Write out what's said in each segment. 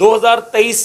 2023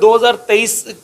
2023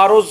ROs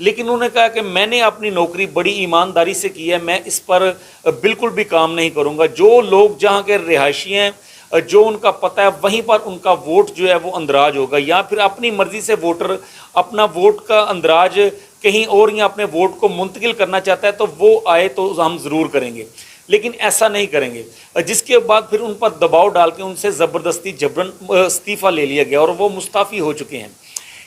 لیکن انہوں نے کہا کہ میں نے اپنی نوکری بڑی ایمانداری سے کی ہے, میں اس پر بالکل بھی کام نہیں کروں گا. جو لوگ جہاں کے رہائشی ہیں, جو ان کا پتہ ہے, وہیں پر ان کا ووٹ جو ہے وہ اندراج ہوگا, یا پھر اپنی مرضی سے ووٹر اپنا ووٹ کا اندراج کہیں اور یا اپنے ووٹ کو منتقل کرنا چاہتا ہے تو وہ آئے تو ہم ضرور کریں گے, لیکن ایسا نہیں کریں گے. جس کے بعد پھر ان پر دباؤ ڈال کے ان سے زبردستی جبرن استعفیٰ لے لیا گیا اور وہ مستعفی ہو چکے ہیں.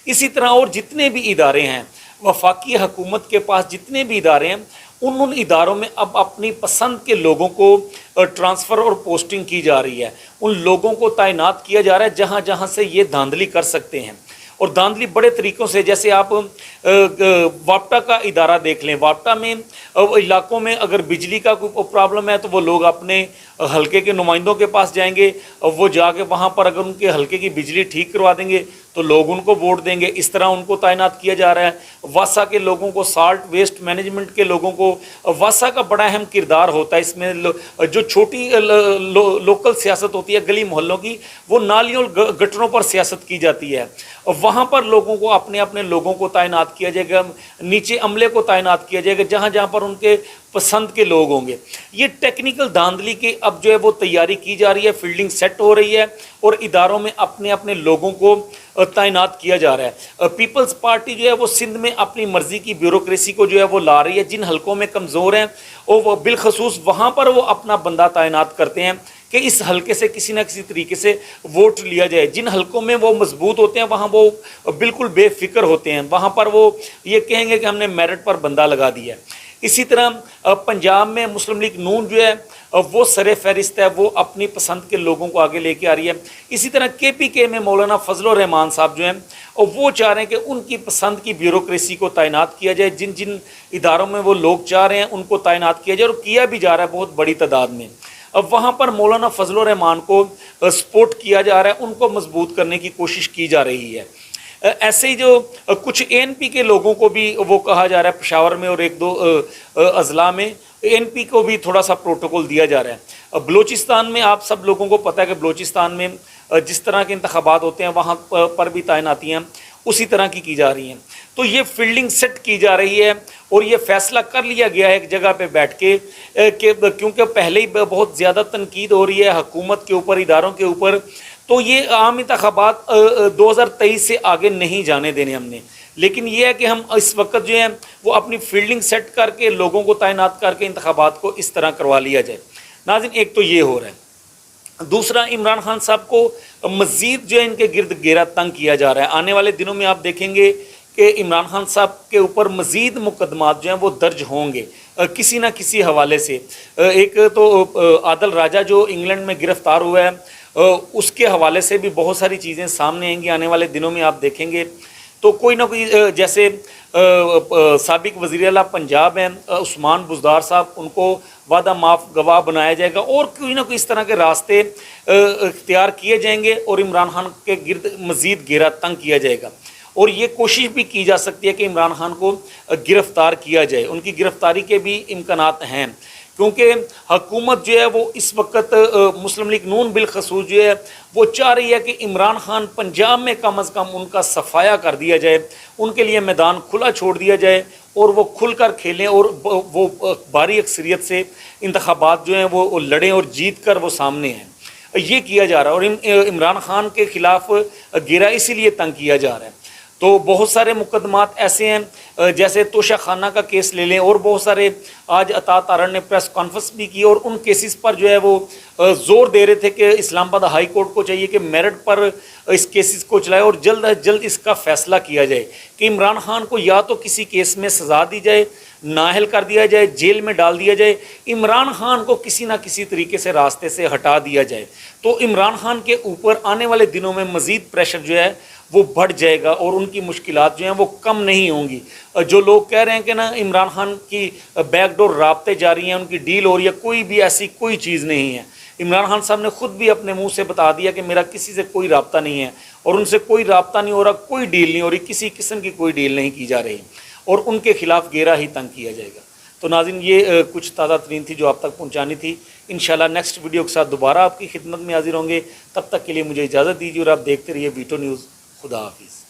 اسی طرح اور جتنے بھی ادارے ہیں, وفاقی حکومت کے پاس جتنے بھی ادارے ہیں, ان اداروں میں اب اپنی پسند کے لوگوں کو ٹرانسفر اور پوسٹنگ کی جا رہی ہے. ان لوگوں کو تعینات کیا جا رہا ہے جہاں جہاں سے یہ دھاندلی کر سکتے ہیں, اور دھاندلی بڑے طریقوں سے. جیسے آپ واپٹا کا ادارہ دیکھ لیں, واپٹا میں علاقوں میں اگر بجلی کا کوئی پرابلم ہے تو وہ لوگ اپنے حلقے کے نمائندوں کے پاس جائیں گے, وہ جا کے وہاں پر اگر ان کے حلقے کی بجلی ٹھیک کروا دیں گے تو لوگ ان کو ووٹ دیں گے. اس طرح ان کو تعینات کیا جا رہا ہے. واسا کے لوگوں کو, سالٹ ویسٹ مینجمنٹ کے لوگوں کو, واسا کا بڑا اہم کردار ہوتا ہے اس میں. جو چھوٹی لوکل سیاست ہوتی ہے گلی محلوں کی, وہ نالیوں اور گٹروں پر سیاست کی جاتی ہے. وہاں پر لوگوں کو اپنے اپنے لوگوں کو تعینات کیا جائے گا, نیچے عملے کو تعینات کیا جائے گا جہاں جہاں پر ان کے پسند کے لوگ ہوں گے. یہ ٹیکنیکل دھاندلی کی اب جو ہے وہ تیاری کی جا رہی ہے, فیلڈنگ سیٹ ہو رہی ہے اور اداروں میں اپنے اپنے لوگوں کو تعینات کیا جا رہا ہے. پیپلز پارٹی جو ہے وہ سندھ میں اپنی مرضی کی بیوروکریسی کو جو ہے وہ لا رہی ہے. جن حلقوں میں کمزور ہیں وہ بالخصوص وہاں پر وہ اپنا بندہ تعینات کرتے ہیں کہ اس حلقے سے کسی نہ کسی طریقے سے ووٹ لیا جائے. جن حلقوں میں وہ مضبوط ہوتے ہیں وہاں وہ بالکل بے فکر ہوتے ہیں, وہاں پر وہ یہ کہیں گے کہ ہم نے میرٹ پر بندہ لگا دیا ہے. اسی طرح پنجاب میں مسلم لیگ نون جو ہے وہ سر فہرست ہے, وہ اپنی پسند کے لوگوں کو آگے لے کے آ رہی ہے. اسی طرح کے پی کے میں مولانا فضل الرحمان صاحب جو ہیں وہ چاہ رہے ہیں کہ ان کی پسند کی بیوروکریسی کو تعینات کیا جائے. جن جن اداروں میں وہ لوگ چاہ رہے ہیں ان کو تعینات کیا جائے, اور کیا بھی جا رہا ہے بہت بڑی تعداد میں. اب وہاں پر مولانا فضل الرحمان کو سپورٹ کیا جا رہا ہے, ان کو مضبوط کرنے کی کوشش کی جا رہی ہے. ایسے ہی جو کچھ اے این پی کے لوگوں کو بھی وہ کہا جا رہا ہے پشاور میں اور ایک دو اضلاع میں اے این پی کو بھی تھوڑا سا پروٹوکول دیا جا رہا ہے. بلوچستان میں آپ سب لوگوں کو پتہ ہے کہ بلوچستان میں جس طرح کے انتخابات ہوتے ہیں وہاں پر بھی تعیناتیاں اسی طرح کی جا رہی ہیں. تو یہ فیلڈنگ سیٹ کی جا رہی ہے اور یہ فیصلہ کر لیا گیا ہے ایک جگہ پہ بیٹھ کے کہ کیونکہ پہلے ہی بہت زیادہ تنقید ہو رہی ہے حکومت کے اوپر, اداروں کے اوپر, تو یہ عام انتخابات 2023 سے آگے نہیں جانے دینے ہم نے. لیکن یہ ہے کہ ہم اس وقت جو ہیں وہ اپنی فیلڈنگ سیٹ کر کے لوگوں کو تعینات کر کے انتخابات کو اس طرح کروا لیا جائے. ناظرین, ایک تو یہ ہو رہا ہے. دوسرا, عمران خان صاحب کو مزید جو ہے ان کے گرد گھیرا تنگ کیا جا رہا ہے. آنے والے دنوں میں آپ دیکھیں گے کہ عمران خان صاحب کے اوپر مزید مقدمات جو ہیں وہ درج ہوں گے کسی نہ کسی حوالے سے. ایک تو عادل راجہ جو انگلینڈ میں گرفتار ہوا ہے, اس کے حوالے سے بھی بہت ساری چیزیں سامنے آئیں گی آنے والے دنوں میں, آپ دیکھیں گے. تو کوئی نہ کوئی, جیسے سابق وزیر اعلیٰ پنجاب ہیں عثمان بزدار صاحب, ان کو وعدہ معاف گواہ بنایا جائے گا, اور کوئی نہ کوئی اس طرح کے راستے اختیار کیے جائیں گے اور عمران خان کے گرد مزید گھیرا تنگ کیا جائے گا. اور یہ کوشش بھی کی جا سکتی ہے کہ عمران خان کو گرفتار کیا جائے. ان کی گرفتاری کے بھی امکانات ہیں, کیونکہ حکومت جو ہے وہ اس وقت مسلم لیگ نون بالخصوص جو ہے وہ چاہ رہی ہے کہ عمران خان پنجاب میں کم از کم ان کا صفایا کر دیا جائے, ان کے لیے میدان کھلا چھوڑ دیا جائے اور وہ کھل کر کھیلیں اور وہ بھاری اکثریت سے انتخابات جو ہیں وہ لڑیں اور جیت کر وہ سامنے ہیں. یہ کیا جا رہا ہے اور عمران خان کے خلاف گھیرا اسی لیے تنگ کیا جا رہا ہے. تو بہت سارے مقدمات ایسے ہیں, جیسے توشہ خانہ کا کیس لے لیں, اور بہت سارے. آج عطا تارڑ نے پریس کانفرنس بھی کی اور ان کیسز پر جو ہے وہ زور دے رہے تھے کہ اسلام آباد ہائی کورٹ کو چاہیے کہ میرٹ پر اس کیسز کو چلائے اور جلد از جلد اس کا فیصلہ کیا جائے کہ عمران خان کو یا تو کسی کیس میں سزا دی جائے, نااہل کر دیا جائے, جیل میں ڈال دیا جائے, عمران خان کو کسی نہ کسی طریقے سے راستے سے ہٹا دیا جائے. تو عمران خان کے اوپر آنے والے دنوں میں مزید پریشر جو ہے وہ بڑھ جائے گا اور ان کی مشکلات جو ہیں وہ کم نہیں ہوں گی. جو لوگ کہہ رہے ہیں کہ نا عمران خان کی بیک ڈور رابطے جاری ہیں, ان کی ڈیل ہو رہی ہے, کوئی بھی ایسی کوئی چیز نہیں ہے. عمران خان صاحب نے خود بھی اپنے منہ سے بتا دیا کہ میرا کسی سے کوئی رابطہ نہیں ہے اور ان سے کوئی رابطہ نہیں ہو رہا, کوئی ڈیل نہیں ہو رہی, کسی قسم کی کوئی ڈیل نہیں کی جا رہی, اور ان کے خلاف گھیرا ہی تنگ کیا جائے گا. تو ناظرین, یہ کچھ تازہ ترین تھی جو آپ تک پہنچانی تھی. انشاءاللہ نیکسٹ ویڈیو کے ساتھ دوبارہ آپ کی خدمت میں حاضر ہوں گے. تب تک کے لیے مجھے اجازت دیجیے اور آپ دیکھتے رہیے ویٹو نیوز. خدا حافظ.